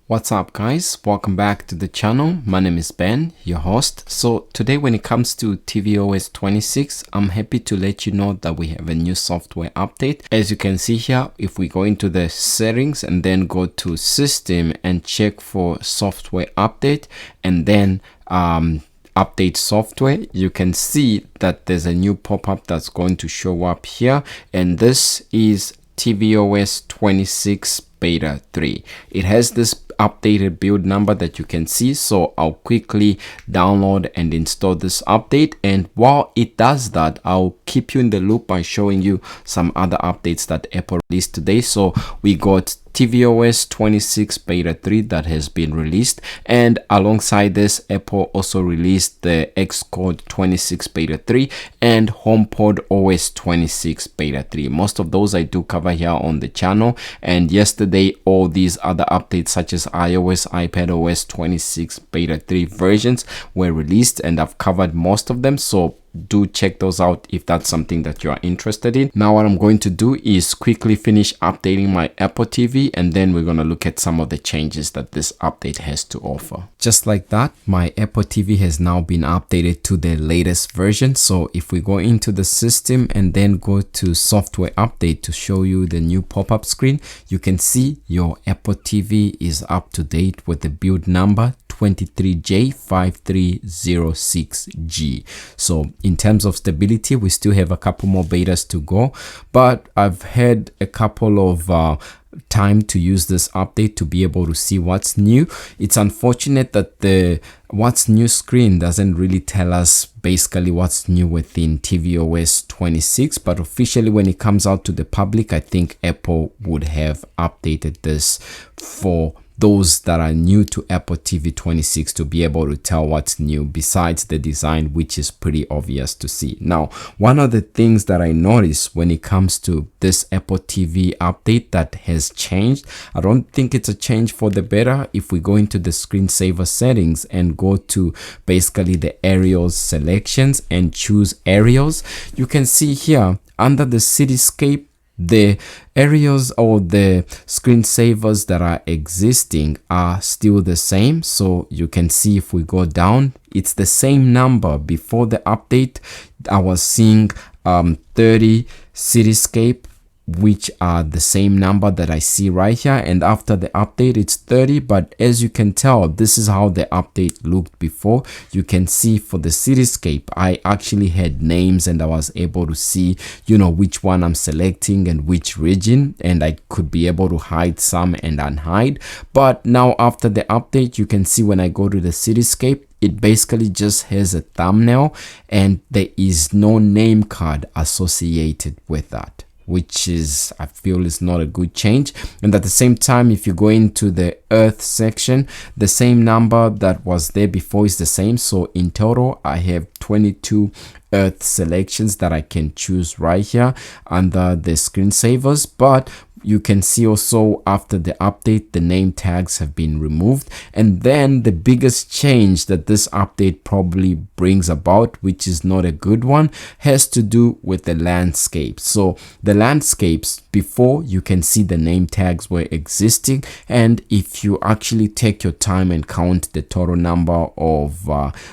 What's up guys, welcome back to the channel. My name is Ben, your host. So today when it comes to tvOS 26, I'm happy to let you know that we have a new software update. As you can see here, if we go into the settings and then go to system and check for software update and then update software, you can see that there's a new pop-up that's going to show up here, and this is tvOS 26 beta 3. It has this updated build number that you can see, so I'll quickly download and install this update, and while it does that, I'll keep you in the loop by showing you some other updates that Apple released today. So we got tvOS 26 beta 3 that has been released, and alongside this, Apple also released the Xcode 26 beta 3 and HomePod OS 26 beta 3. Most of those I do cover here on the channel, and yesterday all these other updates such as iOS, iPadOS 26 beta 3 versions were released, and I've covered most of them, so do check those out if that's something that you are interested in. Now what I'm going to do is quickly finish updating my Apple TV, and then we're going to look at some of the changes that this update has to offer. Just like that, my Apple TV has now been updated to the latest version. So if we go into the system and then go to software update to show you the new pop-up screen, you can see your Apple TV is up to date with the build number 23J5306G. So in terms of stability, we still have a couple more betas to go, but I've had a couple of time to use this update to be able to see what's new. It's unfortunate that the what's new screen doesn't really tell us basically what's new within tvOS 26, but officially when it comes out to the public, I think Apple would have updated this for those that are new to Apple TV 26 to be able to tell what's new besides the design, which is pretty obvious to see. Now, one of the things that I noticed when it comes to this Apple TV update that has changed, I don't think it's a change for the better. If we go into the screensaver settings and go to basically the aerials selections and choose aerials, you can see here under the cityscape, the aerials or the screensavers that are existing are still the same. So you can see if we go down, it's the same number. Before the update, I was seeing 30 cityscape, which are the same number that I see right here, and after the update it's 30. But as you can tell, this is how the update looked before. You can see for the cityscape, I actually had names and I was able to see, you know, which one I'm selecting and which region, and I could be able to hide some and unhide. But now after the update, you can see when I go to the cityscape, it basically just has a thumbnail and there is no name card associated with that, which is, I feel, is not a good change. And at the same time, if you go into the earth section, the same number that was there before is the same. So in total, I have 22 earth selections that I can choose right here under the screensavers. But you can see also after the update, the name tags have been removed. And then the biggest change that this update probably brings about, which is not a good one, has to do with the landscape. So the landscapes, before, you can see the name tags were existing, and if you actually take your time and count the total number of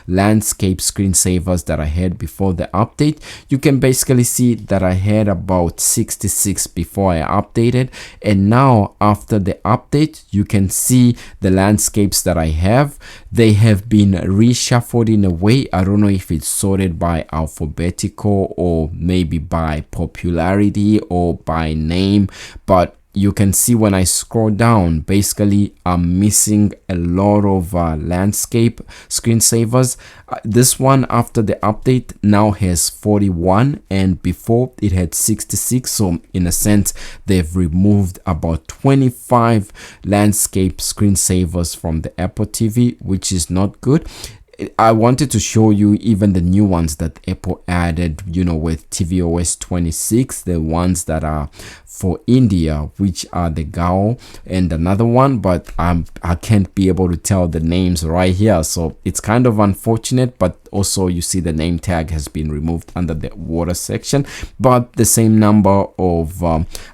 landscape screensavers that I had before the update, you can basically see that I had about 66 before I updated, and now after the update, you can see the landscapes that I have. They have been reshuffled in a way. I don't know if it's sorted by alphabetical or maybe by popularity or by name, but you can see when I scroll down, basically I'm missing a lot of landscape screensavers. This one after the update now has 41, and before it had 66. So in a sense, they've removed about 25 landscape screensavers from the Apple TV, which is not good. I wanted to show you even the new ones that Apple added, with tvOS 26, the ones that are for India, which are the Gao and another one, but I can't be able to tell the names right here. So it's kind of unfortunate, but also you see the name tag has been removed under the water section, but the same number of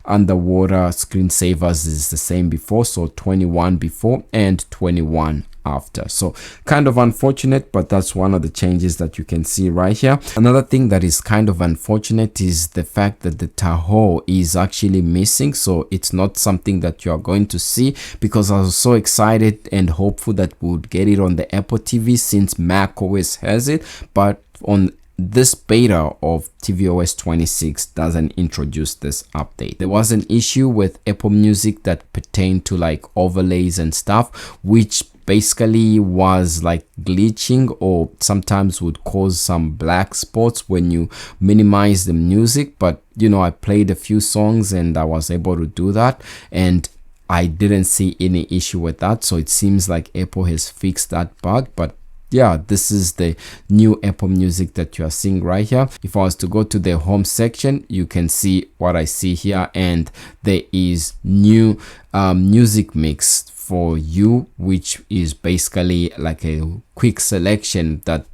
underwater screensavers is the same before. So 21 before and 21 after. So kind of unfortunate, but that's one of the changes that you can see right here. Another thing that is kind of unfortunate is the fact that the Tahoe is actually missing. So it's not something that you are going to see, because I was so excited and hopeful that we would get it on the Apple TV since macOS has it, but on this beta of tvOS 26 doesn't introduce this update. There was an issue with Apple Music that pertained to like overlays and stuff, which basically was like glitching or sometimes would cause some black spots when you minimize the music. But I played a few songs and I was able to do that, and I didn't see any issue with that. So it seems like Apple has fixed that bug. But yeah, this is the new Apple Music that you are seeing right here. If I was to go to the home section, you can see what I see here, and there is new music mix for you, which is basically like a quick selection that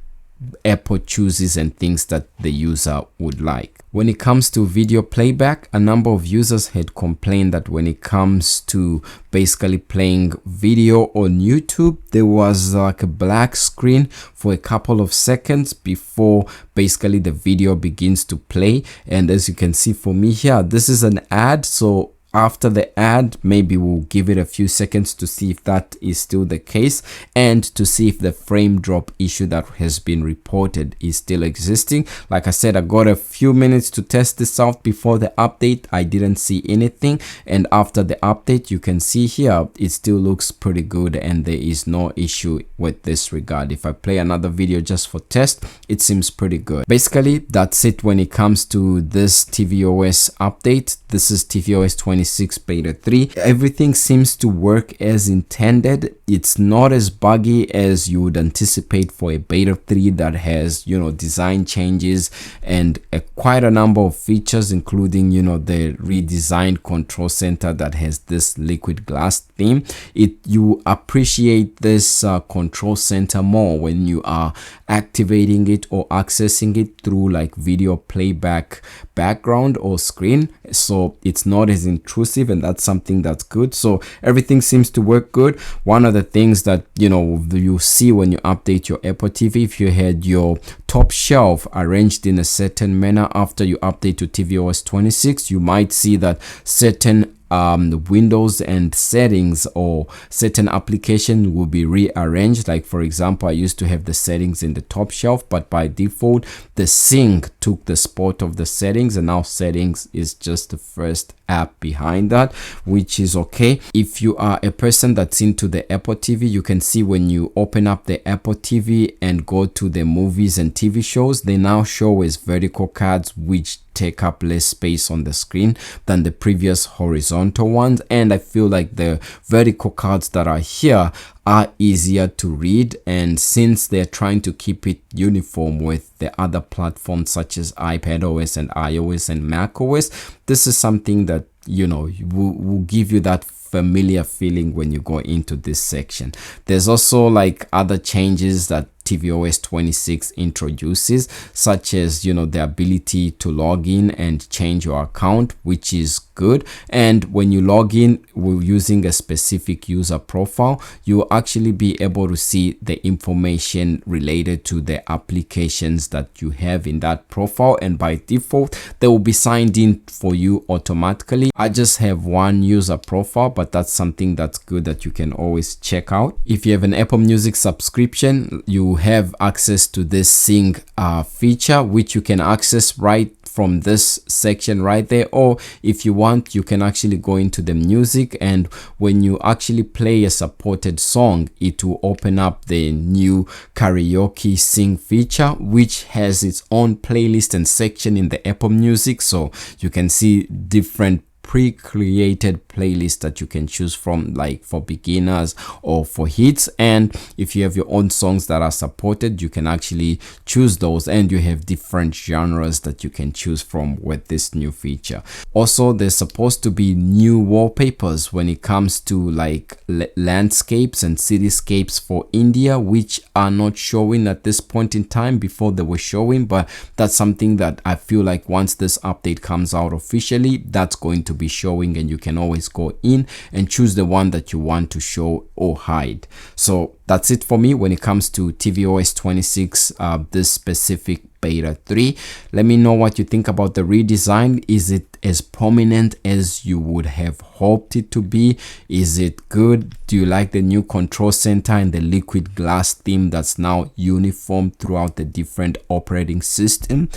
Apple chooses and things that the user would like. When it comes to video playback, a number of users had complained that when it comes to basically playing video on YouTube, there was like a black screen for a couple of seconds before basically the video begins to play. And as you can see for me here, this is an ad. So after the ad, maybe we'll give it a few seconds to see if that is still the case, and to see if the frame drop issue that has been reported is still existing. Like I said, I got a few minutes to test this out before the update. I didn't see anything, and after the update, you can see here it still looks pretty good and there is no issue with this regard. If I play another video just for test, it seems pretty good. Basically, that's it when it comes to this tvOS update. This is tvOS 26 beta 3. Everything seems to work as intended. It's not as buggy as you would anticipate for a beta 3 that has, design changes and quite a number of features, including, the redesigned control center that has this liquid glass theme. You appreciate this control center more when you are activating it or accessing it through like video playback background or screen. So it's not as intrusive, and that's something that's good. So everything seems to work good. One of the things that you see when you update your Apple TV, if you had your top shelf arranged in a certain manner after you update to tvOS 26, you might see that certain windows and settings or certain application will be rearranged. Like for example, I used to have the settings in the top shelf, but by default the sync took the spot of the settings, and now settings is just the first app behind that, which is okay. If you are a person that's into the Apple TV, you can see when you open up the Apple TV and go to the movies and TV shows, they now show as vertical cards, which take up less space on the screen than the previous horizontal ones. And I feel like the vertical cards that are here are easier to read, and since they're trying to keep it uniform with the other platforms such as iPadOS and iOS and macOS, this is something that will give you that familiar feeling when you go into this section. There's also like other changes that tvOS 26 introduces, such as the ability to log in and change your account, which is good. And when you log in using a specific user profile, you will actually be able to see the information related to the applications that you have in that profile, and by default they will be signed in for you automatically. I just have one user profile, but that's something that's good that you can always check out. If you have an Apple Music subscription, you have access to this sync feature, which you can access right from this section right there, or if you want, you can actually go into the music, and when you actually play a supported song, it will open up the new karaoke sing feature, which has its own playlist and section in the Apple Music. So you can see different pre-created playlist that you can choose from, like for beginners or for hits. And if you have your own songs that are supported, you can actually choose those, and you have different genres that you can choose from with this new feature. Also, there's supposed to be new wallpapers when it comes to like landscapes and cityscapes for India, which are not showing at this point in time. Before they were showing, but that's something that I feel like once this update comes out officially, that's going to be showing, and you can always go in and choose the one that you want to show or hide. So that's it for me when it comes to tvOS 26, this specific beta 3. Let me know what you think about the redesign. Is it as prominent as you would have hoped it to be? Is it good? Do you like the new control center and the liquid glass theme that's now uniform throughout the different operating system?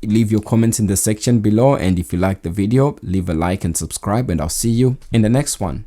Leave your comments in the section below, and if you like the video, leave a like and subscribe, and I'll see you in the next one.